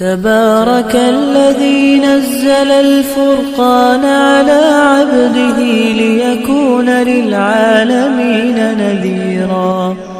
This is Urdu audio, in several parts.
تبارك الذي نزل الفرقان على عبده ليكون للعالمين نذيرا.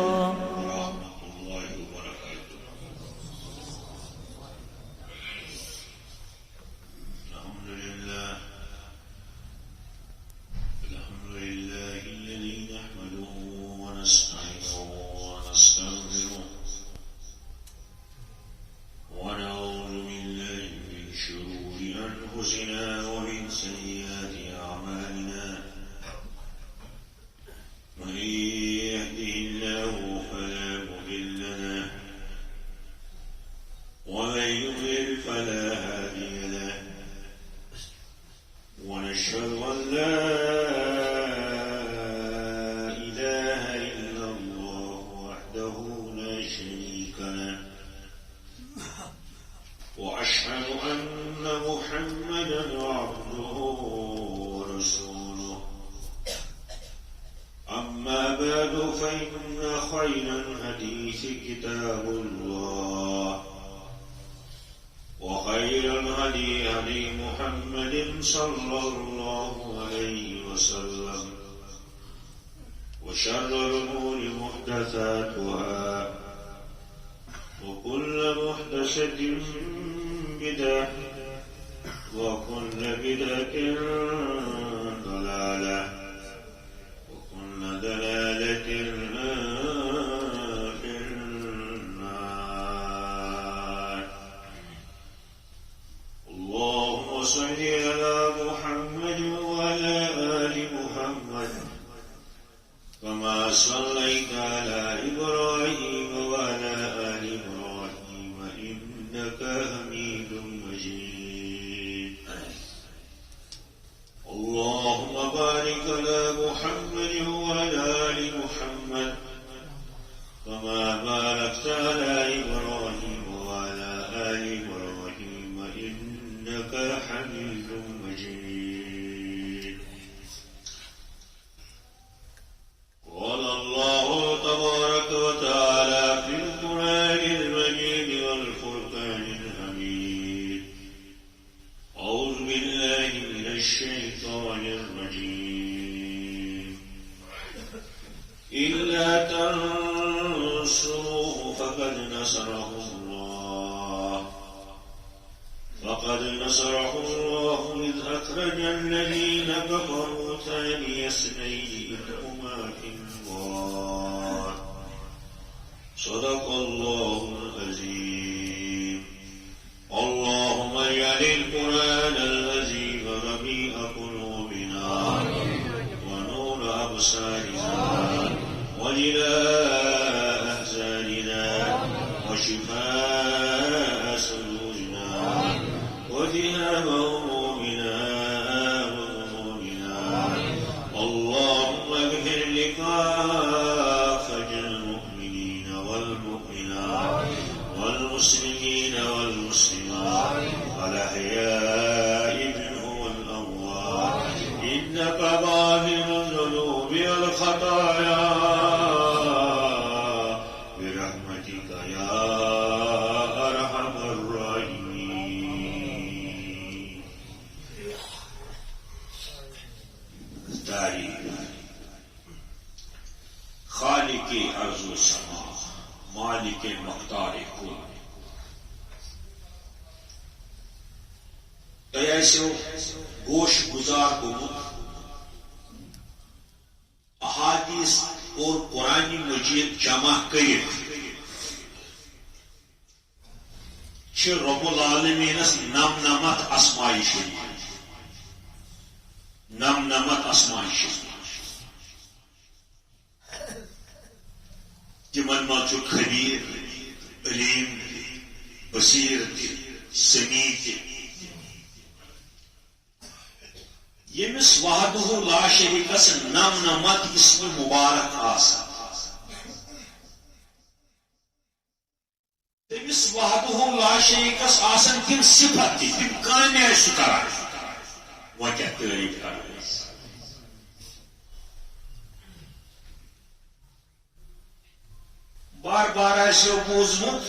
بار بار آسو بوزمت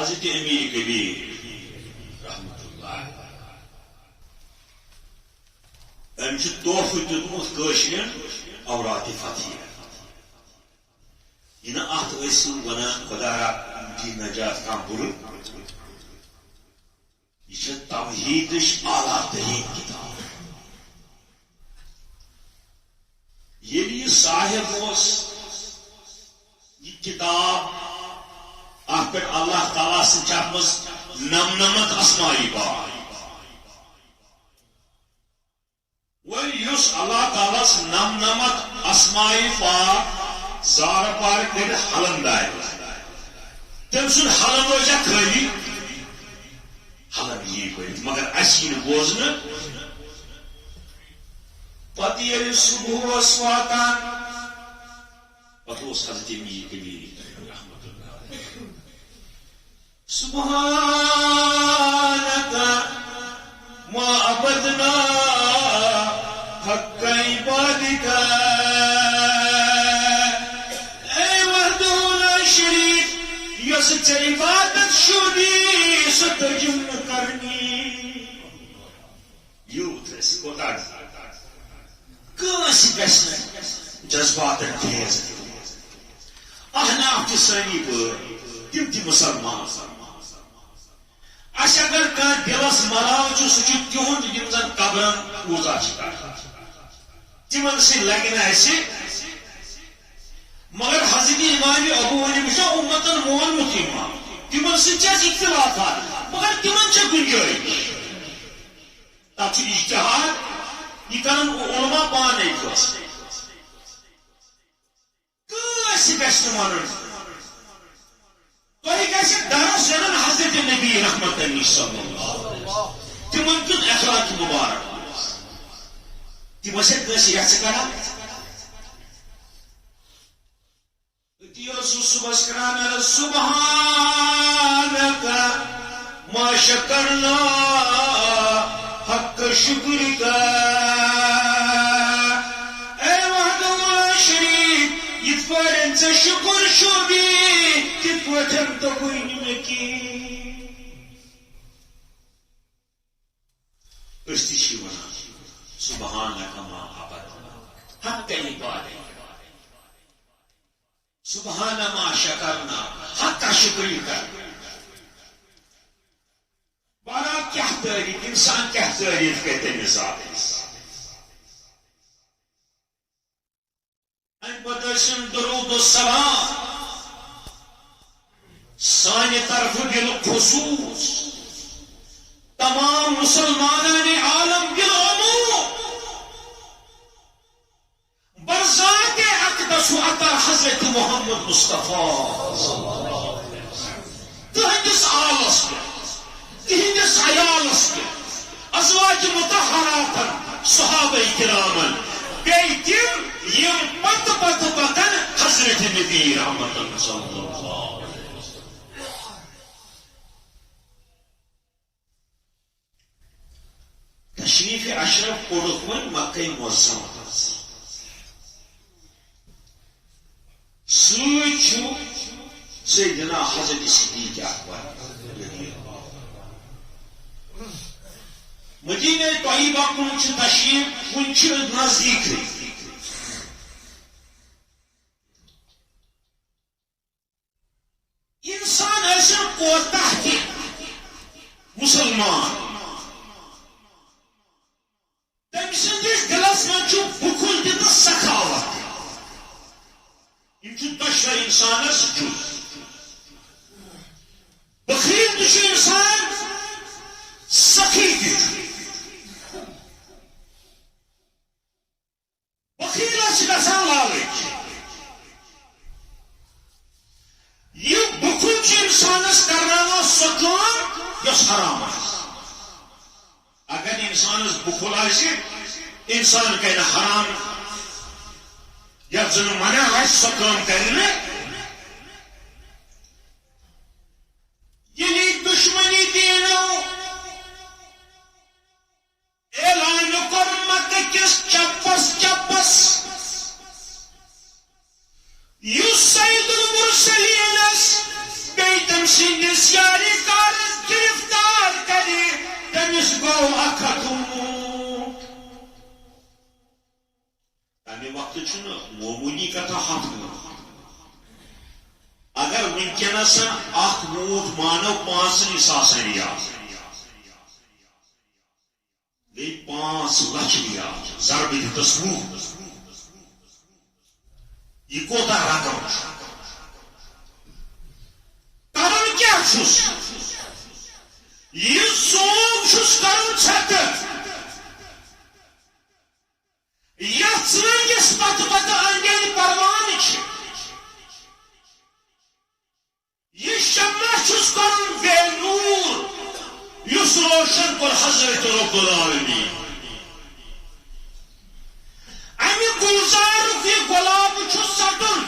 حضرت امیر کبیر رحمت اللہ ام تحفہ دیتمت کاشرین اورات فتح یہ ات ونان خدا را دی نجات کم بر یہ توحیدش اعلیٰ ترین کتاب یہ صاحب یہ کتاب ات پہ اللہ تعالیٰ سمس نمنمت اسمائی پاک اللہ تعالیٰ نمنمت اسمائی پاک زار پار کر حلن دائر تم سن حلن روزہ خالی حلن یہ پہ مگر اسی بوزن پتہ یل صبح واتان پتہ حضرت امیر کبیر رحمت اللہ سبحانک ما عبدنا حق عبادک اے وحدہ لا شریک یس عبادت شدی سترجم کرنی یوت کوتاک کٲنٛسہِ گژھِ نہٕ جذباتن ٹھیس احناف تہِ سٲنی بٲے تِم تہِ مُسلمان اَسہِ اگر کانٛہہ دِلس ملاو چھُ سُہ چھُ تِہُنٛد یِم زن قبرن پوٗزا چھِ کران تِمن سۭتۍ لگہِ نہٕ اَسہِ مگر حضرت امام ابو حنیفہ چھُ اُمتن مونمُت یِوان تِمن سۭتۍ چھِ اَسہِ اختلافات مگر تِمن چھےٚ گُنجٲیش تتھ چھُ اجتہاد یہ کرن علماء پانے کٲنٛسہِ گژھِ نہٕ وَنُن تۄہہِ گژھِ درس زینن حضرت نبی رحمت نِش صلی اللہ تِمن کیُتھ اخلاق مبارک تِم ٲسۍ کٲنٛسہِ یژھہِ کران أتی اوسُس صُبحس کران سبحانک ما شکرنا حق شکرک اے وحدہ لا شریک یِتھ پٲٹھۍ ژےٚ شُکُر چھُبی تِتھ پٲٹھۍ دوٚپُے نہٕ مےٚ کِہیٖنۍ أسۍ تہِ چھِ وَنان سبحانک ما عبدنا حق عبادک سبحان ما شکرنا حق شکرک بارا کیا تعریف انسان کیا تعریف کہتے ہیں ذاتس ان بدرشن درود و سلام سانی طرف بالخصوص تمام مسلمانان عالم بالعموم برذات اقدس عطا حضرت محمد مصطفیٰ تہندس آلس پہ تہندس عیالس پہ ازواج مطہراتن صحابہ کرامن بیٚیہِ تِم یِم پتہٕ پتہٕ پکن حضرت نبی رحمت صلی اللہ علیہ وسلم تشریف اشرف کوٚرُکھ وۄنۍ مکہ معظمہ سۭتۍ چھُ سیدنا حضرت صدیق اکبر مدینہ طیبہ کن چھُ تشریف کن چھُ نزدیٖکٕے انسان ٲسِن کوتاہ تہِ مسلمان تٔمۍ سٕنٛدِس دِلس منٛز چھُ بُخُل تہِ تہٕ سخاوت یِم چھِ دۄشوے انسانس جُز بخیل تہِ چھُ انسان سخی تہِ چھُ بخیلس چھِ گژھان لالٕچ یہ بخل چھُ انسانس کرناوان سۄ کٲم یۄس حرام آسہِ اگر انسانس بخل آسہِ انسان کرِ حرام یتھ زن منع آسہِ سۄ کٲم کرِ نہٕ ییٚلہِ دُشمنی دیٖنو اعلان کوٚر مکہ کِس چپس چپس یُس سید المرسلینس بیٚیہِ تٔمۍ سٕنٛدِ سندس یاری کار گرفتار کری تمس گو اکھتموت تمہ وقت چھ معمولی کتھا ہتھ اگر ونکس اخ موت مانو 5 ساس ریال گئی 5 لچھ ریال ضرب دس 10 یہ کوتا رقم کرن کیا چھس یہ سوم چھس کرن چھت یتھ سنگس پتہ پتہ انڈین پروان چھ یہ شمع چھس کرن بے نور یس روشن پر حضرت رب العالمین امی گلزار یہ گلاب چھس سٹن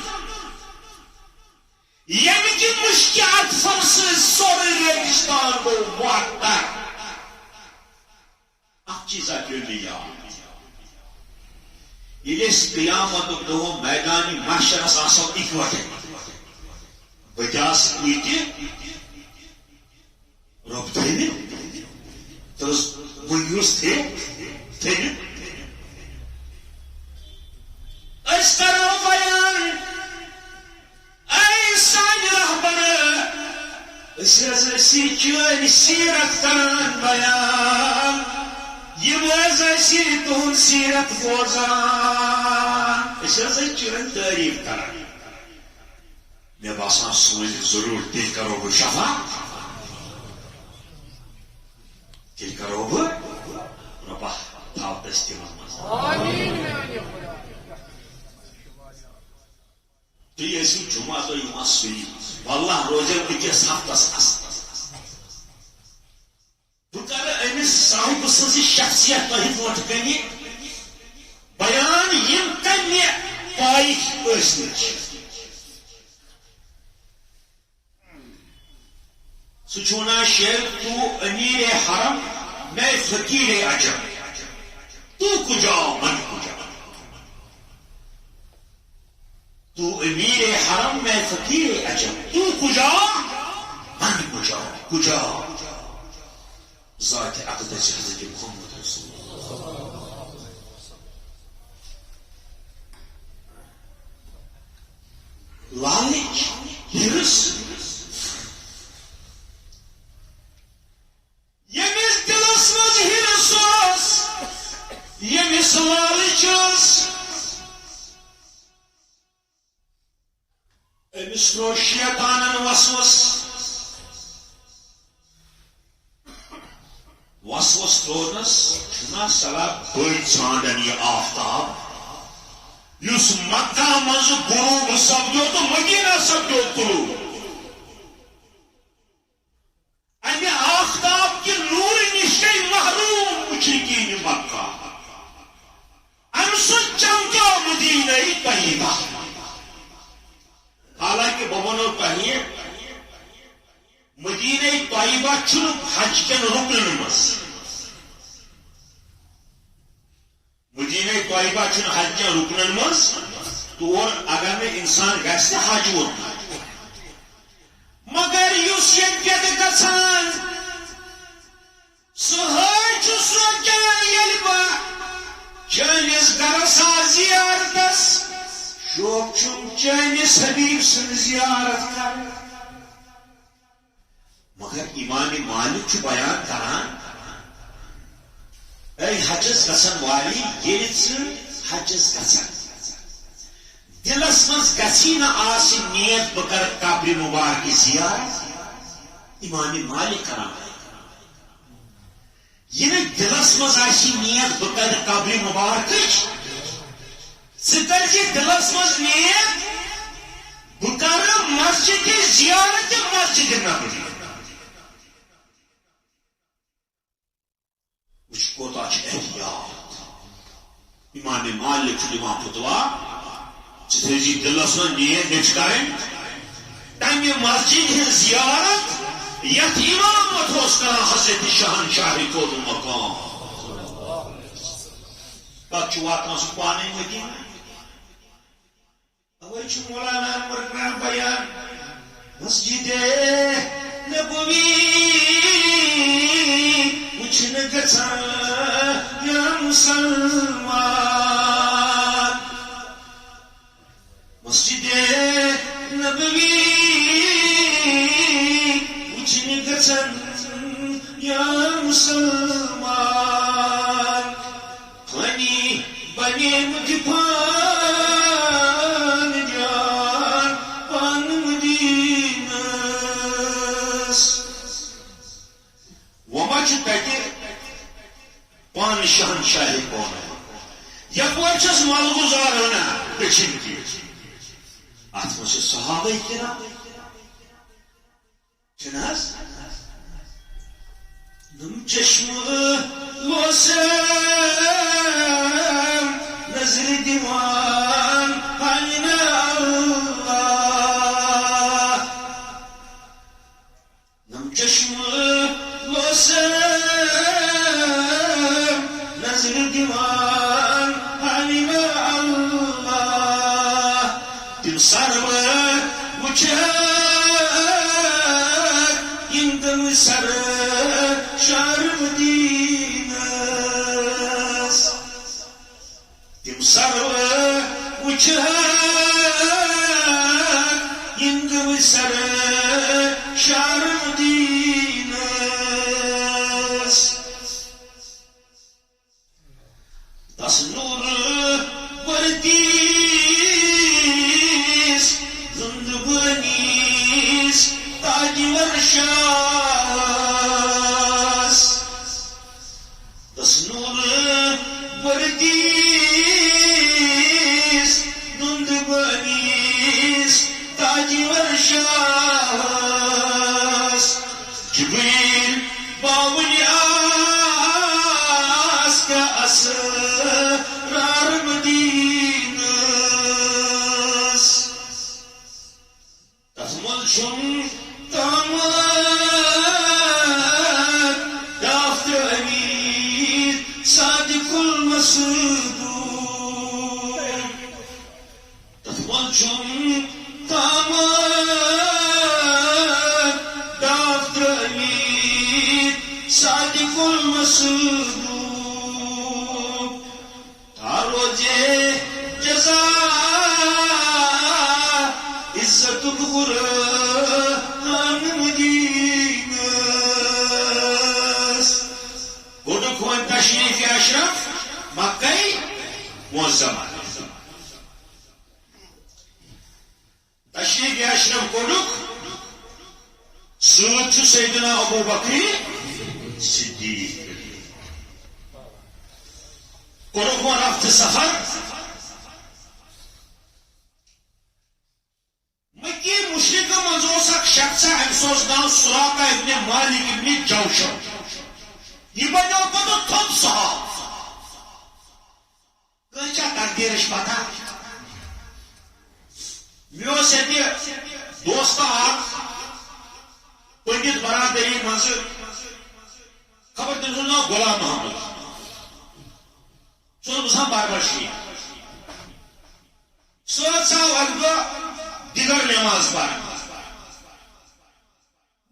یعنی کہ مشکیات فرس سوری ریگستان کو معطر اک چیز دنیا یہ قیامت دو میدانی محشرس آسو اکوٹے بجاس ایتی رب تھینے تو منیوس تھے اس کرو بیان اے سانی رہبر اس رضی چوئن سیرت کرن بیان یہ رضی تون سیرت بوزان اس رضی چوئن تعریف کرن میں باسان سوئی ضرور تیل کرو گو شفا تیل کرو گو ربا تھاو دستی مزا تو یہ اسی جمعہ تو یہ مسئولی واللہ روزے بکیس ہفتس است بکر امس صاحب سنسی شخصیت تہی نوٹ کنی بیان یم کنی پائک اسنچ سچونا شیر تو امیر حرم میں فقیر عجم تو کجا من کجا تو امیر حرم میں فقیر عجم تو کجا من کجا کجا ذات اقدس حضرت محمد رسول اللہ لالچ ہرس یمس دلس مز ہرس یمس لالچس امس رو شیطانن وسوس ترونس چھنا سلا بڑ ژھانڈن یہ آفتاب یس مکہ مز غروب سپدو تو مدینہ سپدو غروب امہ آفتاب کے نور نش گئی محروم مشرکین مکہ ام سن چمکا مدینہ طیبہ حالانکہ بونو تہی مدینہ طیبہ چھن حج کن رکنن مز مدینہ طیبہ چھن حج کن رکنن مز تور اگر میں انسان گھس حج ووت مگر اس یت گژھان سہ سوچان یل بہ چٲنِس گرس آ زیارتس شوق چھم چٲنِس حبیب سن زیارت کر مگر امام مالک چھ بیان کران اے حجس گژھن والی ییٚلہِ ژٕ حجس گژھن دلس مز گسی نہ آسی نیت بکر قبر مبارک زیارت امام مالک کران یہ دلس مز آسی نیت بکر قبر مبارک ثر دلس مز نیت بکر مسجد زیارت مسجد نبوی وچ کوتا احتیاط امام مالک دِوان فتوا جی دلس من نیت نچ کریں تمہ مسجد ہز زیارت یت امامت ہوس کران حضرت شہنشاہ کود مقام پتہ واتان سہ پانے مدینہ اوے مولانا انور کران بیان مسجد یا مسلمان فانی بنے مجھ پان جان پان مدینس وما چھ تتہ پان شہنشاہی کون یپور چھس مال گزار ہونا دچھن کی ات مجھ صحابہ کرام چھناس نم چشم لوسم نظر دیوان حالنا اللہ نم چشم لوسم نظر دیوان حالنا اللہ تم سرو وچھر یندم سر شار مدینس تم سرو وچھر یندم سر شار مدینس تس نور وردیس زندگانیس تاج ورشاس تس نور وردیس زندگانیس تاج ورشاس جبریل باولی آس کا اسرار مدینس تحمل شم تامت دافت امیر صادق المصدوق تحمل شم تامت دافت امیر صادق المصدوق تاروجے جزا عزت القرآن مدینس گوڑک ون تشریف اشرف مکہ معظمہ تشریف اشرف گوڑک سوچ سیدنا ابو بکر صدیق گوڑک ون رفت سفر مکی مشرق منزوس اک شخص امسوس نام سراقہ ابن مالک ابن جوشن یہ بنو پتو تھوپ صحاب کچا تقدیرش پتا میو سیتی دوستا آگ پنڈت برادری منظر خبر تنظر نام غلام محمد سوز بسان باربر شیئے سوز ساو اگدو دیگر نماز پڑھ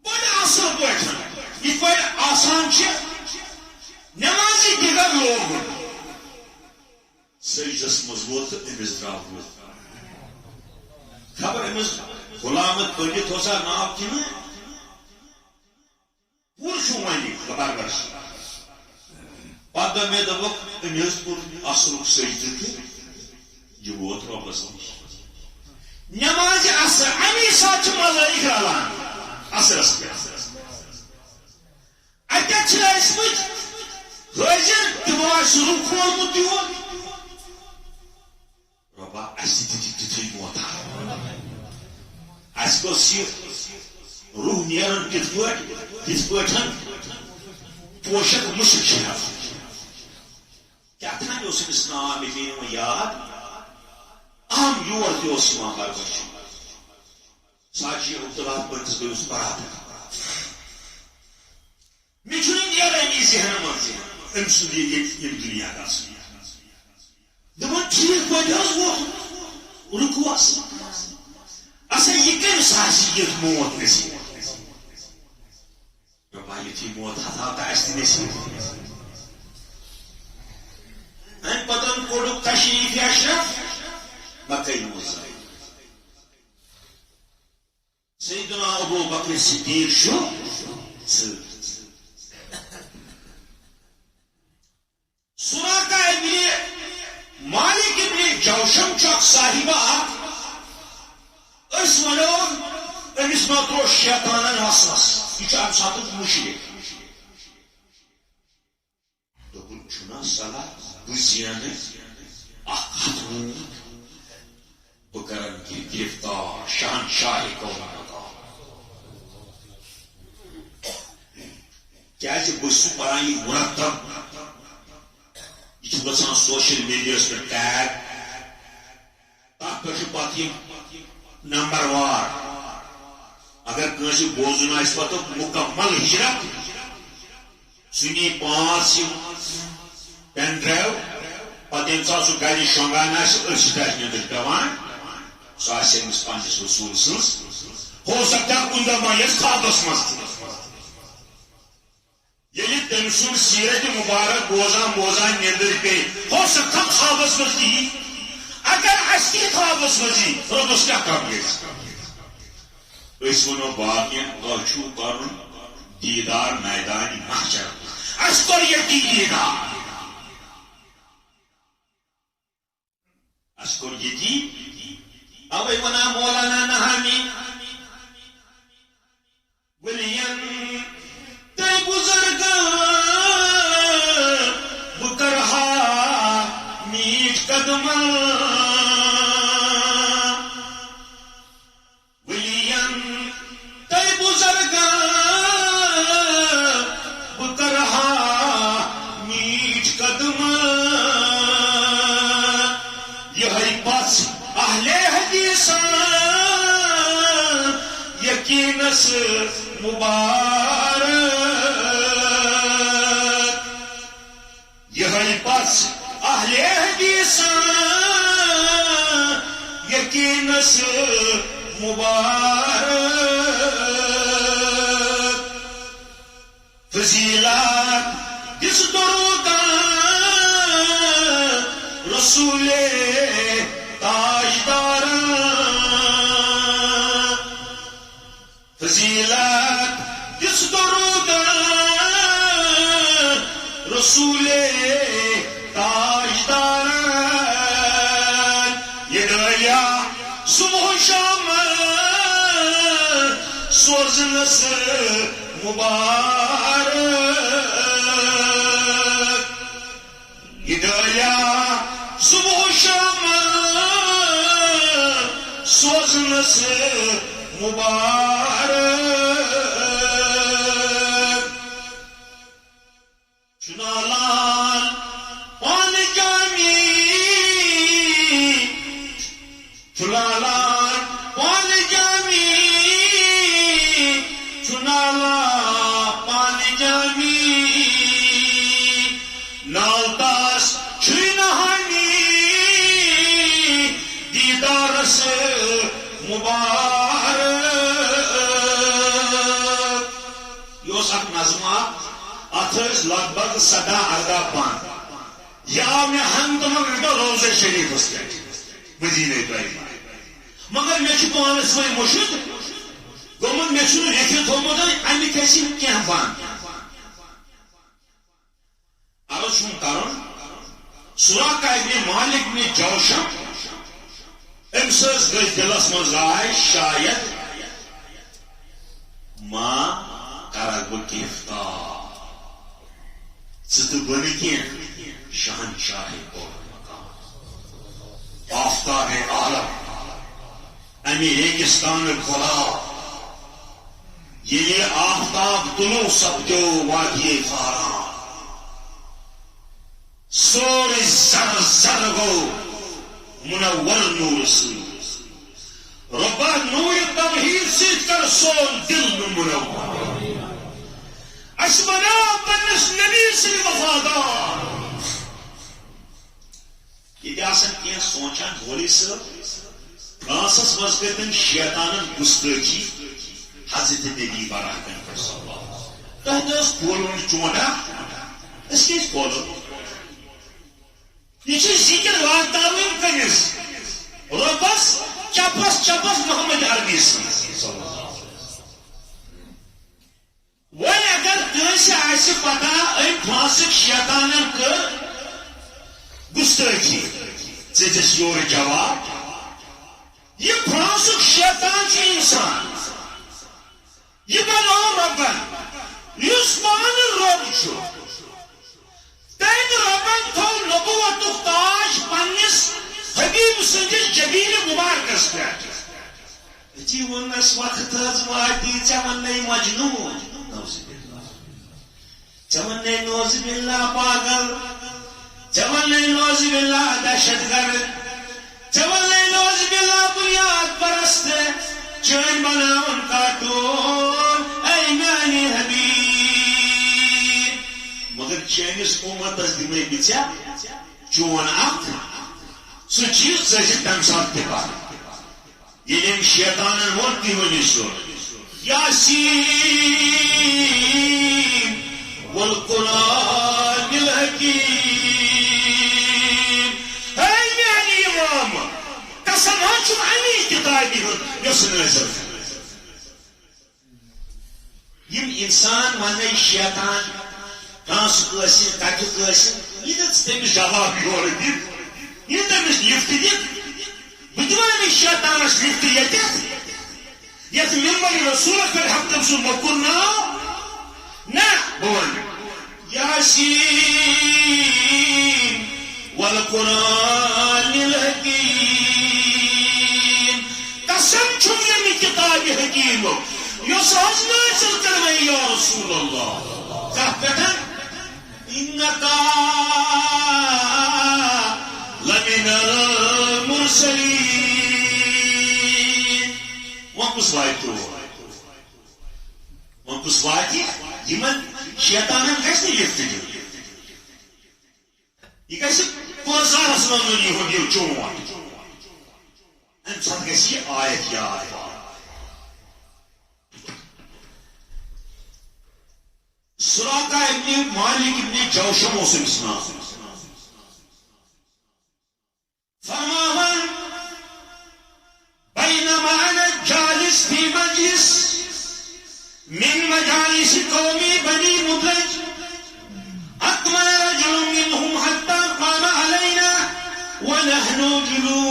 بڑا اصل پہ یہ پہ آسان نمازی دیگر لوگ سجدس مضبوط امس درو خبر امس غلامت پڑھت ہوسا ناو کن پور ونی خبر برس پتہ مے دپک امس پور اصل سجدہ تو یہ ووت رۄبس نش نماز اثر امی سات ملائک رلان اثرس پہ اتھ ٲسمٕتۍ حٲضِر تِمو آسہِ روح کھولمُت یور رۄبا اَسہِ تہِ دِتھ تِتھُے موتھا اَسہِ گوٚژھ یہِ روح نیرُن تِتھ پٲٹھۍ پوشک مُشک چھِ ہٮ۪وان کیٛاہ تام اوس أمِس ناو مےٚ پیٚیہِ نہٕ وۄنۍ یاد اہم یور تہِ اوس یِوان بربش ساجی عبداللہ پٔرتِس گٔیوس برابر مےٚ چھُنہٕ نیرٲنی ذہنہٕ منٛز أمۍ سُنٛد ییٚتہِ ییٚمہِ دُنیا گژھُن دپان ٹھیٖک پٲٹھۍ حظ ووت رُکوس اچھا یہِ کٔمِس آسہِ یُتھ موت نصیٖب رۄبا یُتھُے موت ہتھاو تہٕ اَسہِ تہِ نصیٖب امہِ پتہٕ کوٚڑُکھ تشریٖف اشرف مکہ معظمہ سیدنا ابو بکر صدیق چھُ وسوس یہ ام سات مشرک دوپن چھنا صلاح بزین اخون بکرن کی گرفتار شہنشاہ کون کیا بس پران یہ مرتب یہ گھان سوشل میڈیا پہ ٹیگ تک پہ نمبر وار اگر کنس بوزن آس پتہ مکمل ہجرت سنی 5 پین ڈرائیو پتہ یم سات سہ گھر شونگان ندر پیوان سہ آمس پنس رسول سن ہو سکتا ہے کن دہ مس خوابس مز یل تم سن سیرت مبارک بوزان ندر پہ ہو سکتا خوابس مز دی اگر اس کی خوابس مز ربس کیا کم اس ونو باقی چھو کرن دیدار میدان محشر اس کو یہ دیدار اس کو یہ دی اوے ونا مولانا نہانی ولین تے بزرگ بکرہا میٹ قدم یقینس مبارک یہ پس اہل حدیث یقینس مبارک فضیلت جس درود رسول تاجدار فضیلت جس درود رسول تاجدار یہ دریا صبح شام سوزنس مبارک یہ دریا صبح شام سوزنس مبارک چنالان پان جامی چنالان پان جامی چنالان پان جامی نالتاس چنہانی دیدارس مبارک نظمہ اتھس لگ بھگ 17 پان یا میں ہم تمہیں روزہ شریف مدینہ طیبہ مگر مے پانس وی مشد گومت مے لکھت تھومت امہ کھس کی پان عرض چھم کرن سراقہ ابن مالک نے جوشم ام سز گئی دلس من آئی شاید ماں کرک بہ گرفتار ژٕ بن کی شہنشاہ آفتاب عالم امی ریگستان غلام یہ آفتاب طلوع سپدو وادی فاران سورے زر زر گو منور نور سے ربا نور تمہید سے کر سون دل منور اسمنا پنس نبی سے وفادار یہ آسان کیا سوچان بولی صاحب فرانسس مز کرتن شیطانن گستاخی حضرت نبی برحمت صلی اللہ علیہ وسلم تحت کھولن چونڈا اس کے کھولن یہ ذکر واتاوین کنس ربس چپس محمد عربی صلی اللہ علیہ وسلم وی اگر کنس آس پتہ ام فاسق شیطانن کر گستاخی ژٕ یور جواب یہ فاسق شیطان چھ انسان یہ بنو ربن یس مان رب چھو تین ربن تھو نبوت تاج پنس حبیب سندس جبین مبارکس پہ جی ونس وقت واتی ون مجنون ون نوز باللہ پاگل ون نوز باللہ دہشت گرد ون نوز باللہ بنیاد پرست چین بناون کاٹون اے میانی حبیب مگر چینس امتس دمے بچا چون اخ سہ چیز ثت تمہ سات تہ یہ شیطان وون تہ ونی سو یاسین والقرآن الحکیم اے میانی امام قسم چھم امی کتابی ہند یس نظر یم انسان ون شیطان کانس قسم کت قسم یہ تمس جواب یور دت یہ تمس لفٹ دت بہ دان شیطانس لفٹ یت ممبر رسول پہ ہفتہ سن مکر ناو نا بون یاسین والقرآن الحکیم قسم چھم یمی کتاب حکیم یس حض نازل کرو یا رسول اللہ کت پہ انکا لمن المرسلین وہ کس واتو وہ کس واتی یمن شیطانن گھس لفٹ دن یہ گھس پوزارس من یہ چون ام سات گھس یہ آیت یاد سراقہ ابن مالک ابن جوشم اوس امس ناو فرماون بینما انا جالس فی مجلس من مجالس قومی بنی مدلج اقبل رجل منهم حتى قام علينا ونحن جلوس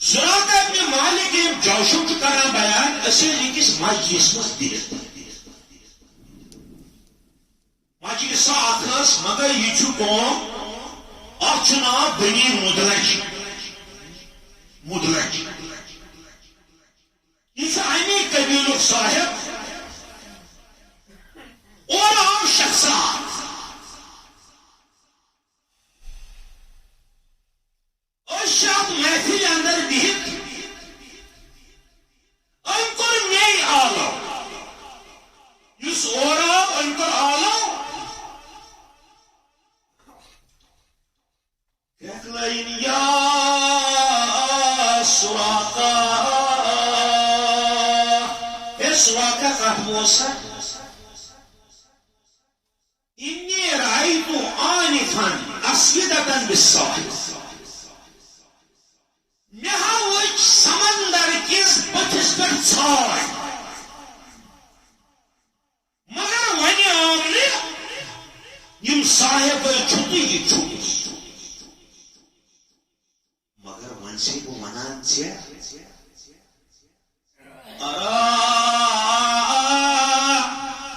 سراقہ ابن مالک جوشم کران بیان اصل اکس مجلس مز بہت مجلس آخرس مگر یہ قوم اتھ ناو بنی مدلج مدلج یہ امی قبیل صاحب اور عام شخصات شاپ محفل اندر بہت ام کور می آلو اس اور ام کور آلو یا سراقہ اے سراقہ قہموسا انی رأیت آنفا اسودتا بالساحل مہاوچ سمندر کس بتس پر ژھاڑ مگر ون آم یم صاحب چھت یہ چھت مگر ون سے بہ ونان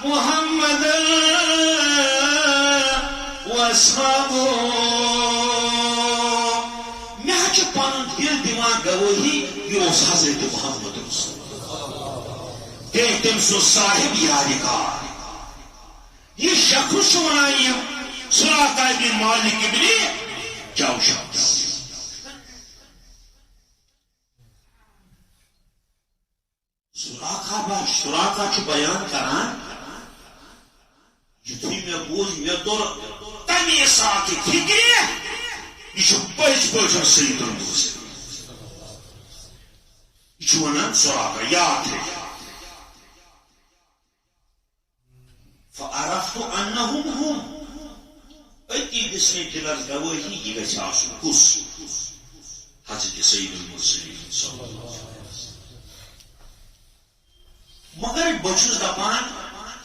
محمد واصحابہ پن دل دان گواہی یہ حضرت محمد رسول تم سو صاحب یادگار یہ شخص ونان سراقہ بن مالک ابن جوشم سراقہ بیان کران یتھی مے بوز مے دور تمی سات فکر یہ پز پہ سید المرسلین یہ ونان سراقہ یاد ہے فعرفت انہم هم اتی بسم دلر گواہی یہ گژھِ آسن کس حضرت سید المرسلین صلی اللہ علیہ وسلم مگر بچس دپان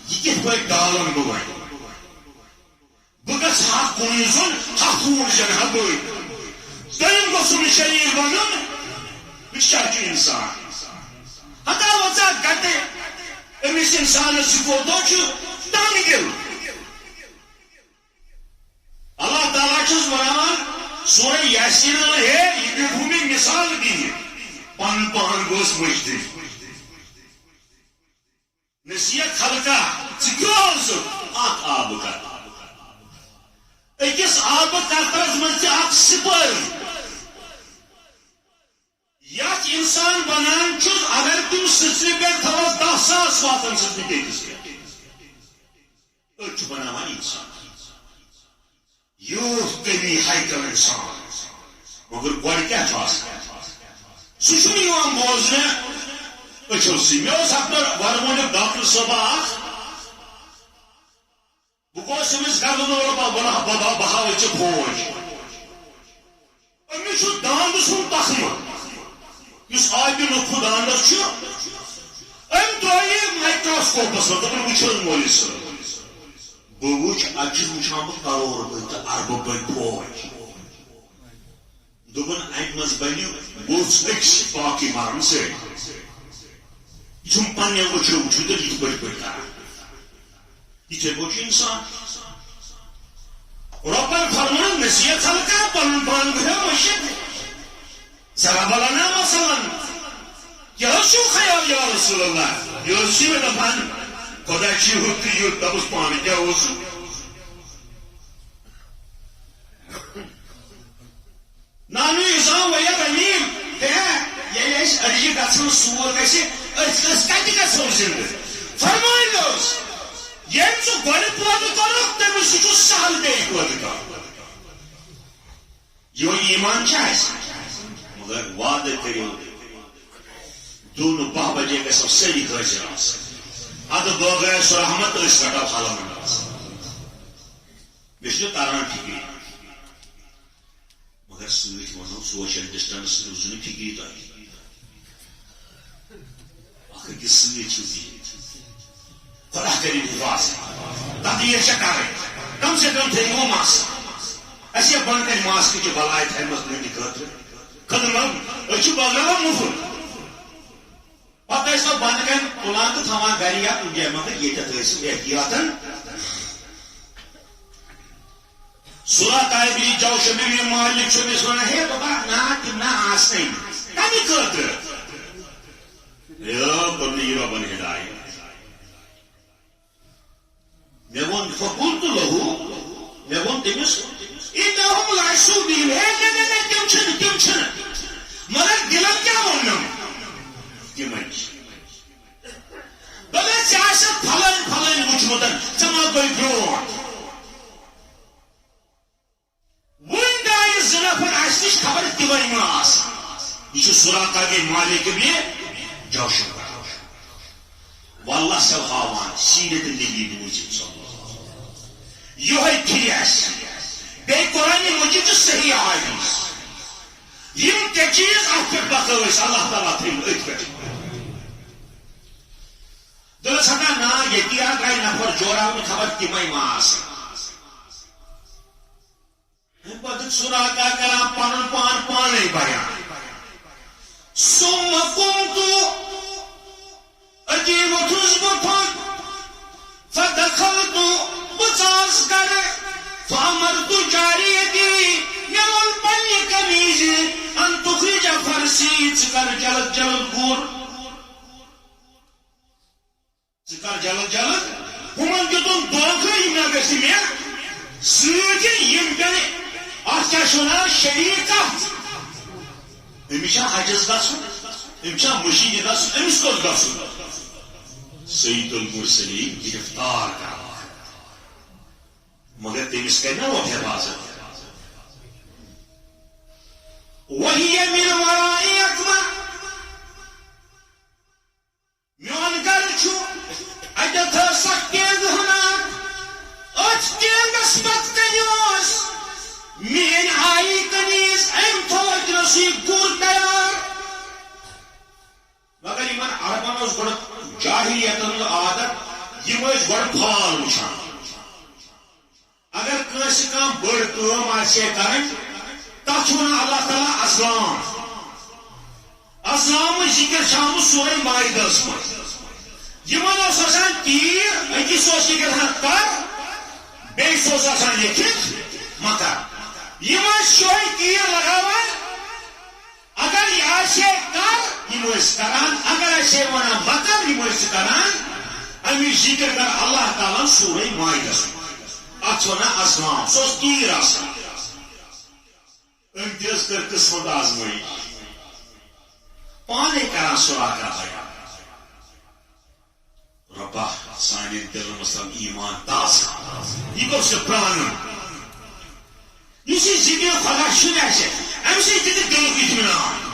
یہ کت پہ ڈالن بہ بہ گھس ہا کن زن ہا پور جن ہا بڑ دم گوسم شریر بنن بچہ انسان ہتا وزا گٹے امس انسان سپوتو دن دل اللہ تعالیٰ چھس ونان سورہ یاسین ہے یہ بھومی مثال دی پن پان گوس مجد نصیحت خلقہ ثوز آب کا اکس آب قطرس مز سپر یت انسان بنان چھس اگر تم سچن پہ تھوس 10,000 واتن سچن بیس پہ بناوان انسان یوت قوی ہائیکل انسان مگر گوڑ کیا سہ بوزنے اچھو سی مے اپنا ورمون ڈاکٹر صبح بہت امس گھر بہاو فوج امس داند سن تخمہ اس آبی نخو داندس ام ترائے مائکروسکوپس دپن وچھن مولوی صاحب بہ وچھ اتھ وچھان کروڑ بد تو اربہ بد فوج دپن ام مز بنہ ووس أکس باقی مرن سر یہ پنہ وچھو وچھو تو یہ پہ کر یہ پہ انسان ربن فرمان نصیحت خلقہ پن پان گھر مشد ضرب لنا مثلا کیا شو خیال یا رسول اللہ یہ سی میں دفن خدا چی ہوتی ہے تب اس پانی کیا ہو سو نانو اسلام ویا رمیم یہ ایس ارجی گھن سور گھے کتہ گھو زندہ فرمائن یم ثہ گۄڈٕ پٲدٕ کوٚرُکھ تٔمِس سُہ چھُ سہل بیٚیہِ پٲدٕ کرُن یہِ ایمان چھُ اَسہِ مگر وعدٕ کٔرِو دُن 10 بجے گژھو سٲری حٲضِر آسٕنۍ ادٕ بٲگرایہِ سُہ رحمت أسۍ رٹو حلہٕ منٛز مےٚ چھُنہٕ تران فِکری مگر سۭتۍ وَنو سوشل ڈسٹنس روٗزِو نہٕ فِکری تۄہہِ اکھ أکِس سۭتۍ چھِو بِہِتھ خدا کریم حفاظت تقدیر کر کم سے کم تھو ماسک اچھے بن کر ماسک کی بلائے تھمت ننہ خاطر خدمت اچھے بغیر مفت پتہ سو بند کر تلان تو تھوان گھر یا کن جائے مگر یہ احتیاطن سورہ طائبی جو شبیر مالک شبیر سونا ہے بابا نا تم نا آسنے کمی خاطر یا بنی ربن ہدایت میں ون فقلت له میں ون تمس انهم لعشوا بهم تم چھن مگر دلم کیا ونم تمن بلے سیاست پھلن وچمتن چما کوئی برو ون دائی زنفر آسنش خبر تیوری ماس یہ سراقہ کے مالک بھی جوشن واللہ سب ہاوان سیرت النبی موجود صلی یہ تھیس بے قرآن مجید صحیح حدیث یم تے چیز ات پہ بخوس اللہ تعالیٰ تھیم ات پہ دلس ہتا نا یتیا گئی نفر جوراون خبر تمے ماس پتہ سراقہ کران پن پان پانے بیان ثم قمت عجیب تھس بہ فدخلت بچاس کر فامرت جاریتی یمن پنی کمیز ان تخرج فرسی چکر جلد جلد گور چکر جلد جلد ہمن جتن دونکھ یم نگسی میں سۭتۍ یم پنی اتھ کیا شنا شریکت امشا حجز گژھُن امشا مشید گژھُن امس کوٚت گژھُن سید المرسلین گرفتار کر مگر تمس کر وہ حفاظت وہی من ورائی اکما میون گھر چھو اتھ سخت تیز ہنا ات تیزس پت کنیوس مین آئی کنیس ام تھوت رسی گر تیار مگر یمن عربن اس گڑ جاہلیتن عادت یم اس گڑ پھال وچھان اگر کنس کم بڑ کام آسے کرن تک اللہ تعالیٰ ازلام ازلام ذکر شام سورہ مائدس من آسان تیر اکس یہ کر بیس آسان لکھت مکر یہ شوہے تیر لگا اگر یہ آسے کر یہ کران اگر ایسے ونان مکر یہ کران امی ذکر کر اللہ تعالیٰ سورہ مائدس ات ونان ازلام سو تیر آسان امتیاز کر قسمت آزمائی پانے کران سورا کر بیان ربا سانی دل مسلم ایمان تازہ یہ کو سے پران اسی زندگی خدا شنہ سے ام سے دل کی اطمینان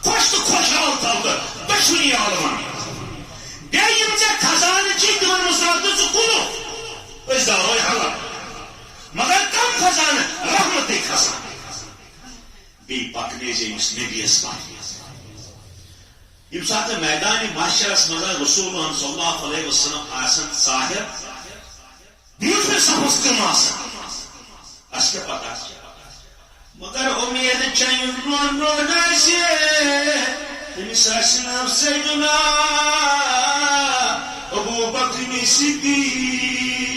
خوش تو خوشحال تھا دشمنی عالمان بیایم ژے خزانہ چھ تمن مسلم تو کلو اس دعوی حلق مگر کم خزانہ رحمت خزانہ بی پکنے جیمس نبی اسلام یم سات میدان معاشرس مزہ رسول صلی اللہ علیہ وسلم آسن صاحب بیوش میں سفس کم آسن اس کے پتہ مگر امید چین رون رون آسی تمس آسن سیدنا ابو بکر صدیق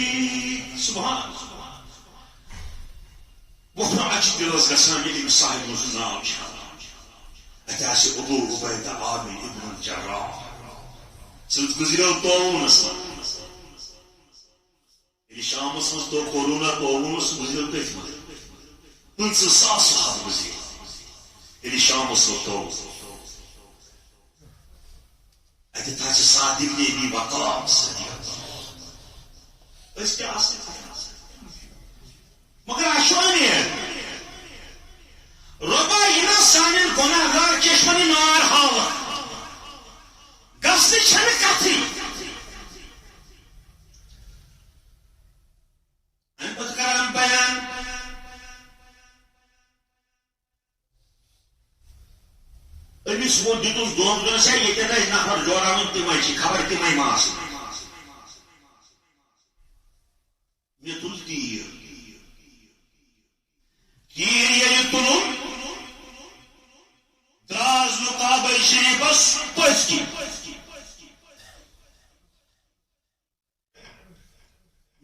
سبحان وقت عجب دلوز گسان یلی صاحب موضوع نام اتاسی ابو عبیدہ عامر ابن الجراح سلط گزیرو طاعون اسم یلی شام اسم تو کورونا طاعون اسم گزیرو تیت مدر 500 صحاب گزیر یلی شام اسم طاعون اتاسی صادق نبی وقاص اس کے آسے مگر اشوانی ہے ربا یہ سانن گناہگار چشمنی نار حالا گستی چھن کتھی ان پت کران بیان امیس وہ دیتوس دون دون سے یہ تینا اس نفر جورامن تیمائی چی خبر تیمائی ماس یہ تل تیر تیر یلی تلون دراز لقابہ شریفس پس کی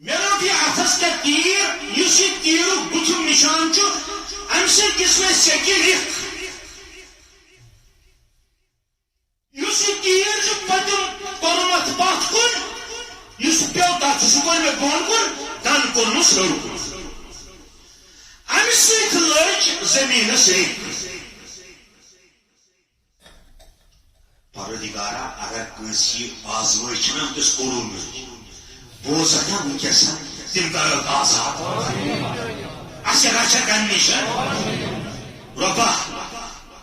میرا بھی اتھس کے تیر یسی تیر بچم نشان چو ام سے جس میں سیکی رکھ یسی تیر جو پتم کرمت بات کن یسی پیوتا چسکن میں بون کن دن کن نسر کن ام سیک لچ زمین سیک پردگارا اگر کنسی آزمائی چھنا تس قرون میں بوزانا مکیسا تم دارد آزاد اسی رچا کنیشا ربا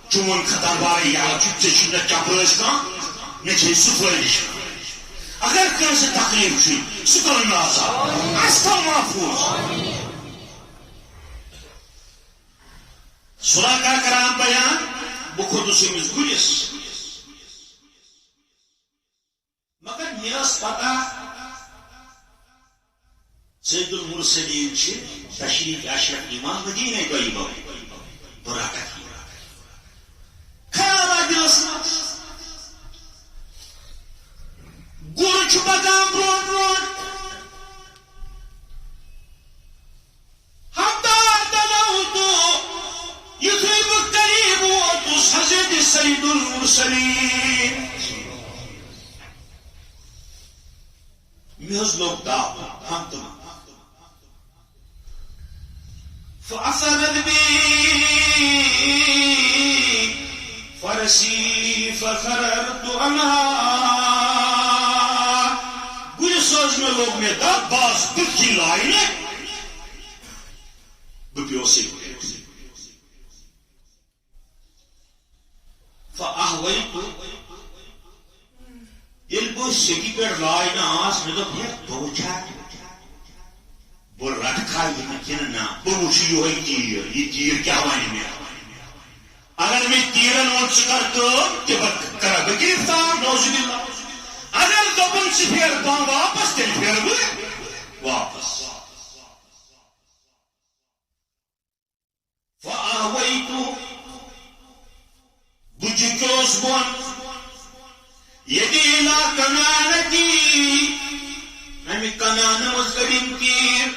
چون خطر باری یا چوچے چھنا چاپرس کان نچے سفرش اگر کنسی تقریب چھوئی سکرن آزاد استا محفوظ سورا کران بیان بخود سمز گلیس مگر نیاز پتا سید المرسلین چھ تشریف اشرف امام مدینہ طیبہ براکت کی کھانا دلس گر چھ پکان برون برون حضرت سید المرسلین میز لوگ داو ہم تم فاثرت بی فرسی فخررت عنها گوی سوز میں لوگ میں دا باز بکی لائنے بپیوسی گوی فأهويت يلبو سيكي پر لائنا آس ندب ہے دوچات وہ رکھا یہ کننا بموشی ہوئی تیر یہ تیر کیا وانی میں اگر میں تیرن ونس کرتا کہ کرا بگرفتار نوزی باللہ اگر دبن سے پھر بان واپس تل پھر ہوئے واپس اس بون یدی لا کنانتی امی کنان مزگریم کیر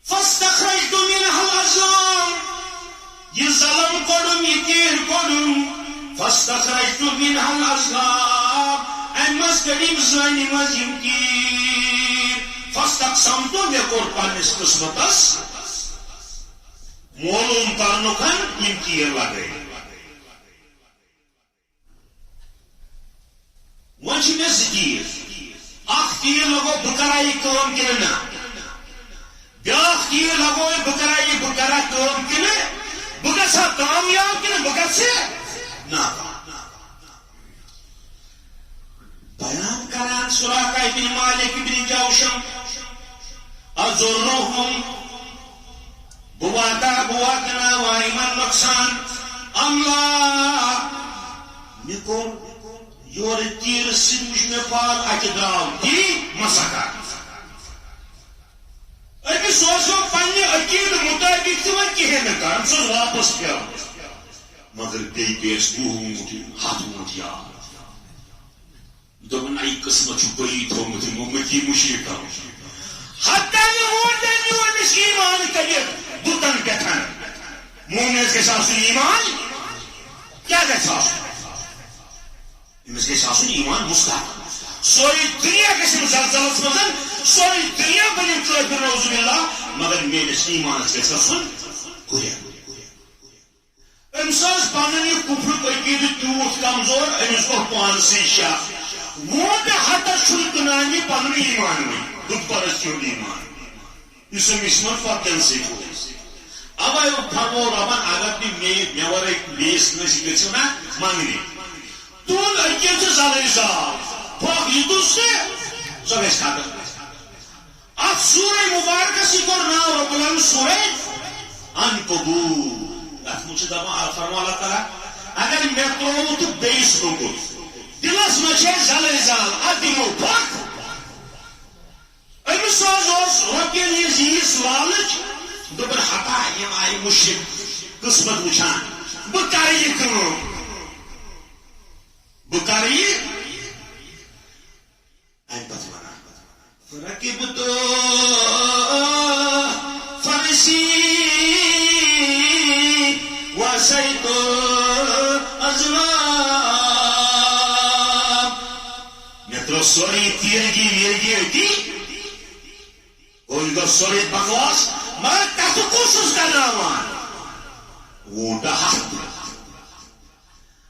فاستخرجت منها الازلام یہ ظلم کڑم یہ تیر کڑم فاستخرجت منها الازلام ام مزگریم زانی مزیم کیر فاستقسمت میں کور پانس قسمتس معلوم کرنو کن یم تیر لگے ون میں تیر اخ تیر لگو بکرائی کام کرنا بیاکھ تیر لگو بکرائی بکرا کام کرنا بگسا کامیاب کرنا بگسے ناکام بیان کران سراقہ ابن مالک ابن جوشم ازرهم بواتنا وائمان نقصان اللہ نکور یور تیر سنوش میں پار اچ دراو دی مسکا اکی سوچو پنی عقید مطابق تیوان کہے نکار ہم سوچ واپس کیا مگر دی پیس بوہموٹی ہاتھوٹی آر دبن ای قسمت چو بئی تھومتی ممتی مشیقا حتی نیوانش ایمان کبیر بطن کتن مومنز کے ساتھ ایمان کیا کہ ساتھ اس کے ساتھ ایمان مستحق سوری دنیا کے ساتھ زلزلت مزن سوری دنیا بنیم کافر نعوذ باللہ مگر میرے ایمان کے ساتھ گویا امساز پاننی کفر قید تیوت کمزور امس کو پانسی شاہ وہ پہ حتی شرکنانی پاننی ایمان میں بت پرستیوں ایمان اس مسمت فتن سے ہو اب آئے فرمو ربان اگر بھی میور ایک بیس نسی گئے نا مانگنی تون اکیم سے زالیزا پاک یدوس سے سب اس خاطر اب سورہ مبارکہ سی کر ناو رب العالمین سورہ عنکبوت ات مجھے دبا فرمو اللہ تعالی اگر میں تو بیس نگو دلس مچھے زالیزا ادیمو پاک امس رۄپین ہٕنٛز ییٖژ لالٕچ دوٚپُن ہتا یِم آیہِ مُشرِک قٕسمت وٕچھان بہٕ کرٕ یہِ کٲم بہٕ کرٕ یہِ امہِ پتہٕ ونان فرقبت فرسی وسيط أزرام مترو سوري تيرجي ويرجي کوئی سوری بکواس مگر تک کوشش کرنا ووٹا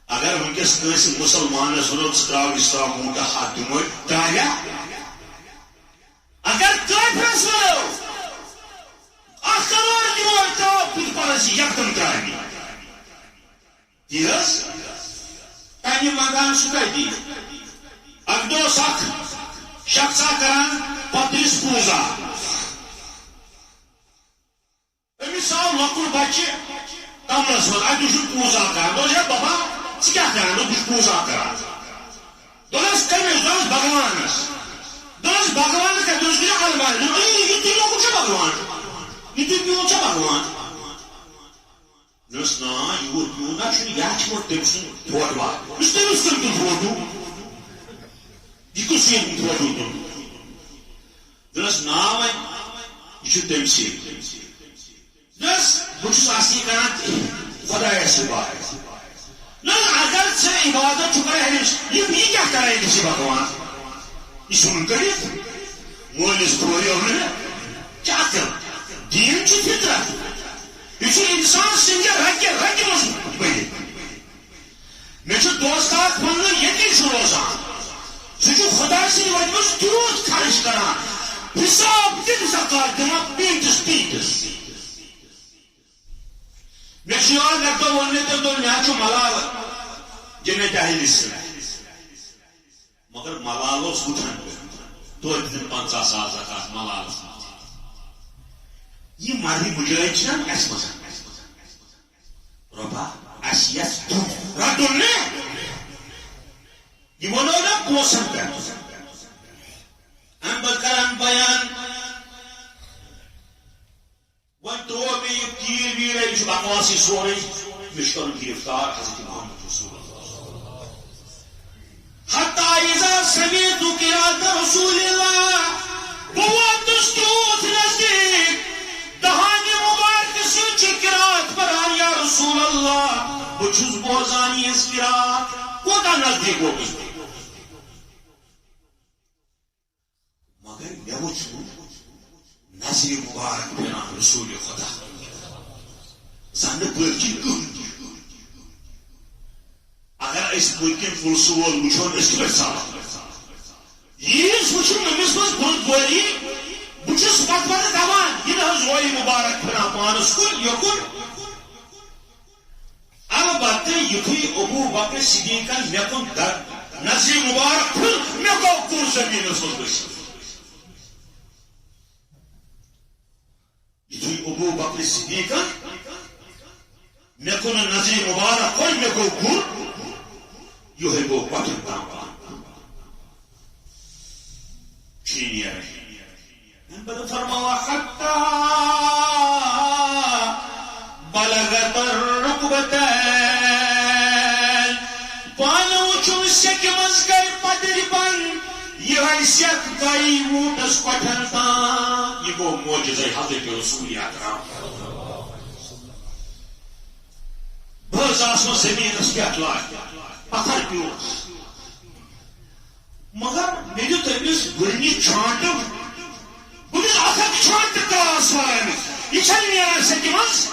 اگر ونکس کنس مسلمان ضرورت تراو اسلام ووٹا ہاتھ دمو ترایا اگر کافرس ونو اخ کرور دمو تراو پھر پرسی یکدم ترایا تیس تانی مگان سکائی دی اک دو سخ شخصا کران پترس پوزا امس آو لکڑ بچہ کمرس من اتھ پوزا کران دس بابا ژٕ کران بہٕ پوزا کران دس کمس دس بھگوانس دس بھگوان کر دس گیا المار یہ تھی لکڑ بھگوان یہ تھی پیون بھگوان دس نا یور پیون نا یہ تم سن فوٹوا اس تمس کم تم فوٹو یہ کس فوٹو تم دس نا یہ تم سی دس بس کران خدایس عبادت نا اگر ژے عبادت کران یہ کیا کرے گی بھگوان یہ سن کر مولس کور کیا کر دین فطرت یہ انسان سندھ رگہ رگہ مز بڑھ مے دوست اخ ون یتی روزان سہ خدا سند وتہ مز تیوت خرچ کران حساب دن زکات دان پیٹس پیٹس مے یاد لگ ون تم دن مے ملال جنت اہل مگر ملال وٹھان توتہ دن 50,000 زکات ملال یہ مرد مجاہد نا اس مز ربا اس یس رٹن یہ ونو نا پوسن پہ ام کران بیان ون ترو مے یہ تیر ویر یہ بکواسی سورے مشکل گرفتار حضرت محمد حتی اذا سمعت قراءة رسول اللہ بواتس تیوت نزدیک دہانی مبارک سن قراءت پران یا رسول اللہ بچھس بوزانی اس قراءت کوتا نزدیک ہوگی مگر یہ وچھو نظر مبارک پران رسول خدا زن پرکی کن اگر اس پرکن فلسول وچھون اس کے سال یہ وچھو نمس مز بند بوری بچھس پت پت دوان یہ نہ روئی مبارک پھران پانس کن یکن البتہ یتھی ابو بکر صدیقن مے کن نظر مبارک پھر مے گو کور زمین مز یتھی ابو بکر صدیقن مے کن نظر مبارک پھر مے گو کور یہ گو پتن تام فرماوا حتى بلغت الركبتين پانو چم سک مز گئی پدر بن یہ سک گئی ووٹس پٹھن تام یہ گو معجزہ حضرت رسول اکرم بہت آسمان زمین اس پہ لائے پتھر پیو مگر میرے تمس گرنی چھانٹ بس اخک چھانٹ کلاس والن یہ چھن نیران سکہ مز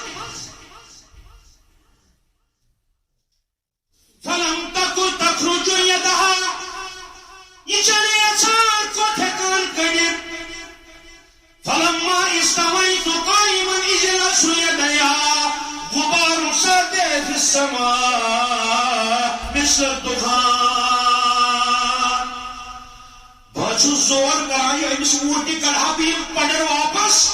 فلم تکن تخرج یدها یہ چھن یژھان کھوت ہیکان کٔرِتھ فلما استويت قائما اجلس يديا غبار ساطع في السماء مثل الدخان بچو زور کرائے امس ووٹی کڑھا بھی پڑر واپس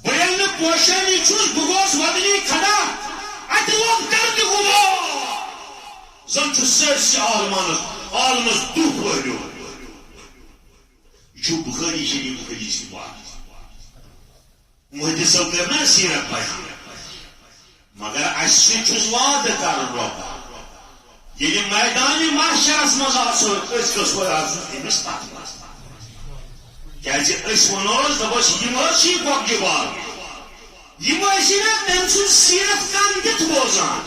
بین پوشانی چھوس بگوس ودنی کھڑا اتہ لوگ درد گو زن چھ سرسی عالمس دکھ ویو یہ بخاری شریف حدیث بات محدث صاحب کرنا سیرت بیان مگر اس چھس وعدہ کرن رب یہ میدان محشرس مز آسو اس کس وہ آسو امس تک کیازِ اس ونوس دبس یم چھ گۄگجہِ بال یم ٲسی نا تٔمۍ سُنٛد سیرت کن دِتھ بوزان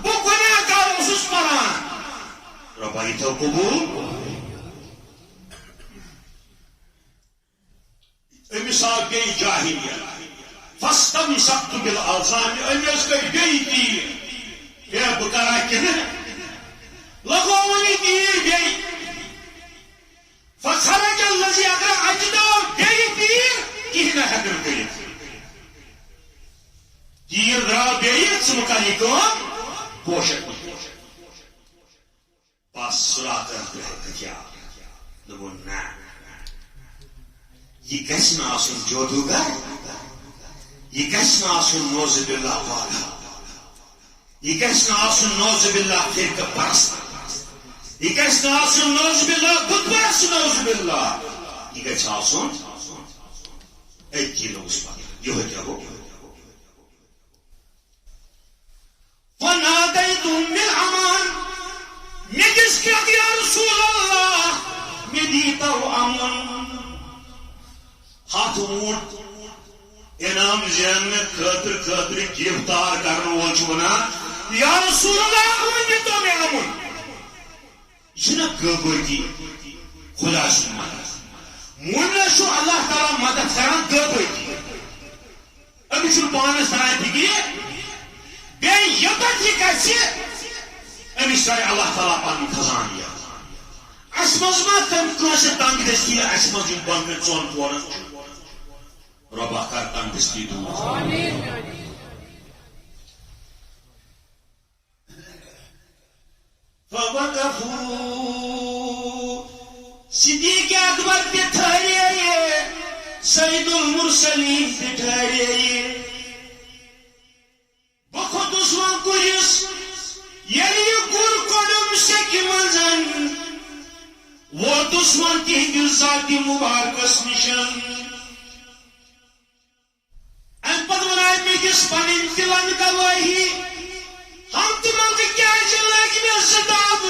بہٕ گۄناہ گار اوسُس پران رۄبا یہِ تھٲو قبوٗل أمس آو بیٚیہِ جاہلیت فاستمسكت بالأوثان أمس گٔے بیٚیہِ تیٖر ہے بہٕ کرا کِنہٕ لگوونی تیر بیٚیہِ فخرج الذي اگر اجدو بیٚیہِ تیر کِہیٖنۍ نہٕ ہٮ۪کن کٔرِتھ تیر درٛاو بیٚیہِ ژٕ مہٕ کر یہِ کٲم پوشک بس سُراتن ہتھیار دوٚپُن نہ یہ گژھِ نہٕ آسُن جادوگر یہ گژھِ نہٕ آسُن نوزِ باللہ والا یہ گژھِ نہٕ آسُن نوزِ باللہ فرقہ پرست یہ گژھِ نہٕ آسُن نوزِ باللہ بت پرست نوزِ باللہ یہ گژھِ آسُن أکی لوگس پتہ یہوے کیاہ گوٚو فناديت بالأمان مےٚ کیٛاہ یا رسول اللہ مےٚ دیٖتو امن ہاتھ ووٹ انعام زیننے خاطر گرفتار کرنے وول چھ ونان یا رسول اللہ ؤنِو تو مےٚ امن یہ چھُنہ غٲبٲتی خدا سُنٛد مدد مُنس چھُ اللہ تعالیٰ مدد کران غٲبٲتی أمِس چھُنہٕ پانس تران فِکرِ بیٚیہِ یوٚتتھ یہِ گژھِ أمِس ترِ اللہ تعالیٰ پنُن خزانہٕ یاد اس مز ما تم کٲنٛسہِ تنگ دستی اس مز یِم بۄنہٕ ژۄن پورن رۄبا کر تنگ دستی دوٗر فوقفوا صدیق اکبر تہِ ٹھہرے سید المرسلین تہِ ٹھہرے بہٕ کھوٚتُس وۄنۍ گُرِس ییٚلہِ یہِ گُر کوٚڑُم سیٚکہِ منٛز ووتُس وۄنۍ تِہنٛدِس ذاتِ مُبارکس نِشن امہِ پتہٕ وناے مےٚ کِس پنٕنۍ دِلن گوٲہی ہم تہِ منٛزٕ کیٛازِ زداب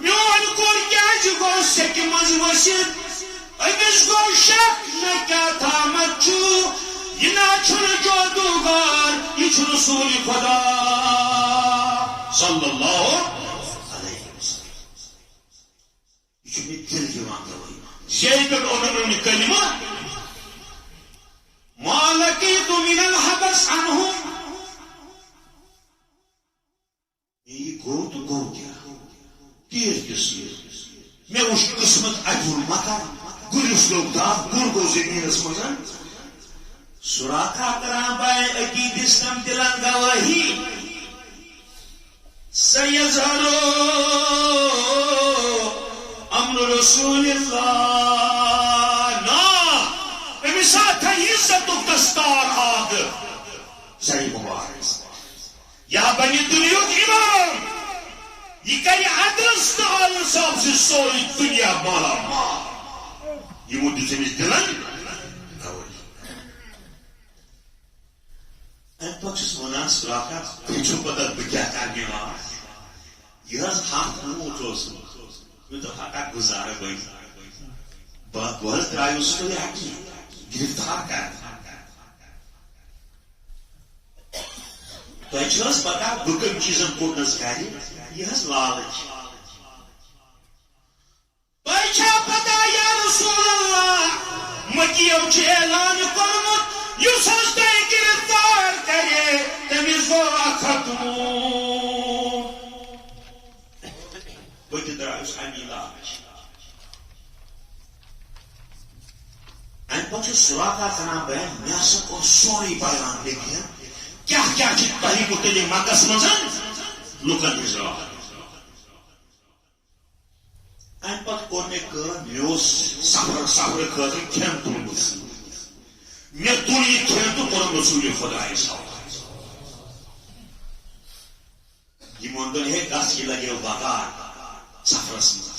میون کور کیاز گو سکی مز ورسید امس گو شک نہ کیا تھامت چھو یہ نہ چھن جادوگر یہ چھن رسول خدا صلی اللہ علیہ وسلم یہ چھن دل دیوان دوئی یہ پر اونم کلمہ ما لقيت من الحبس عنهم یہ گو تو گو کیا تیر کس میں اس قسمت اجور مکان گرس لوگ تھا گر گو زمین مزن سراخا کران بائے عقید اسلام دلان گواہی سیظہرو امر رسول اللہ نا امسات عزت دستار آگ صحیح مبارک یا بنی دنیا امام یہ کری عدل استعال صاحب سے سوری دنیا مالا مال یہ مدد سے مجھ دلن این پاکس ونان سراخا پیچھو پتر بکیا کرنے والا یہ از ہاتھ نموت روزن میں تو حقا گزارا گئی گوز درائی اس کو لیاکی گرفتار کرتا تو اچھوز پتا بکم چیزن کو نزکاری یہ از لالچ بچہ پتا یا رسول اللہ مکیو چھ اعلان کرمت یو سجدہ گرفتار کرے تمیز وہ ختمون بچہ درائیس ہمی لالچ این پچھو سراخا کنا بیان نیاسک اور سوری بیان دیکھیں کیا کیا چیز پہلی کو تیلی مکس مزن لکن ازراح این پت کرنے کا نیوز سفر خاطر کھین تون بس میں تون یہ کھین تو قرآن رسول خدا ایسا یہ مندن ہے گاس کی لگے وقار سفر سمجھ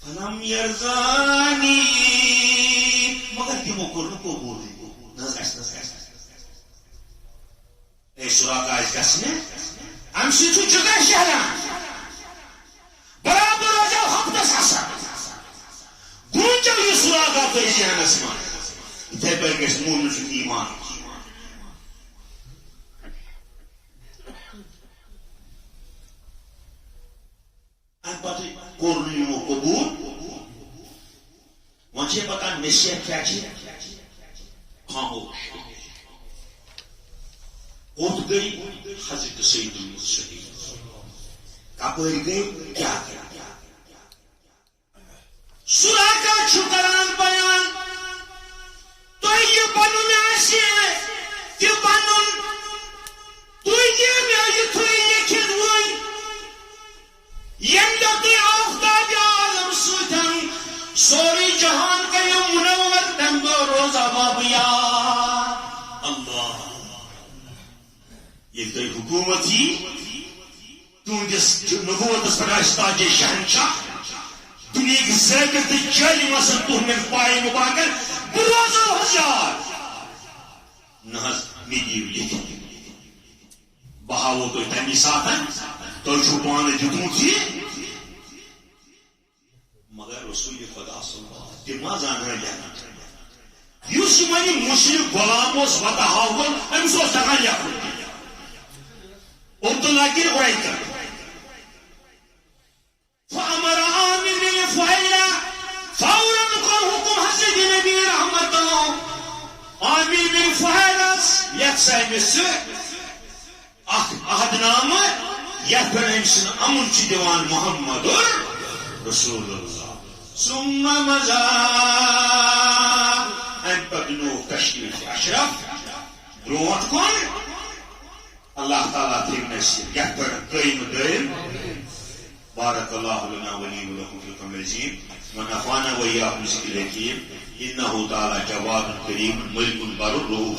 فلم یرزانی مگر تیمو کرنو کو بولی نزگشت اے سراغ آج گسنے ہم سی تو جگہ شہران برابر ہو جاؤ ہفتہ ساسا گونچو یہ سراغ آتا ہے جہاں اسمان اتھے پر گیس مون چک ایمان ان پتہ کرنو قبول وانچہ پتہ نصیحت کیا چیز خاموش اوت گئی حضرت سید المرسلین کپر گئی کیا سراغا چھکران بیان تو یہ بنن آسی یہ بنن تو یہ میں یہ تھوئی لیکن ہوئی یم دتی آفتاب عالم سوتن سوری جہان کا یہ منور دم روز بابیا اللہ یہ کوئی حکومت ہی تہندس نبوت تاج شہنشاہ دنیا کی زیادت جاری مسل تہند پائے مباکر بروزو ہزار نہ میڈیو لیکن بہاو تو تمی ساتن تو چھپان جدوں تھی مگر رسول خدا صلی اللہ علیہ وسلم ما زان رہا یوس منی مشرک غلام اس وتا ہاول ام سو سکا یا عبداللہ کی روایت کر فامر عامر بن فہیرہ فورا کو حکم حضرت نبی رحمت عامر بن فہیرہ یک سائمس احد نام یا پر امسن امن چی دیوان محمد رسول اللہ ثم مزا ان پدنو تشکیل اشرف بروت کن اللہ تعالیٰ تھیم نسیر یا پر قیم دائم بارک اللہ لنا ولی ولکم فی القرآن العظیم ونفعنا وإياكم بذکر الحکیم انہ تعالیٰ جواد کریم ملک بر الرؤوف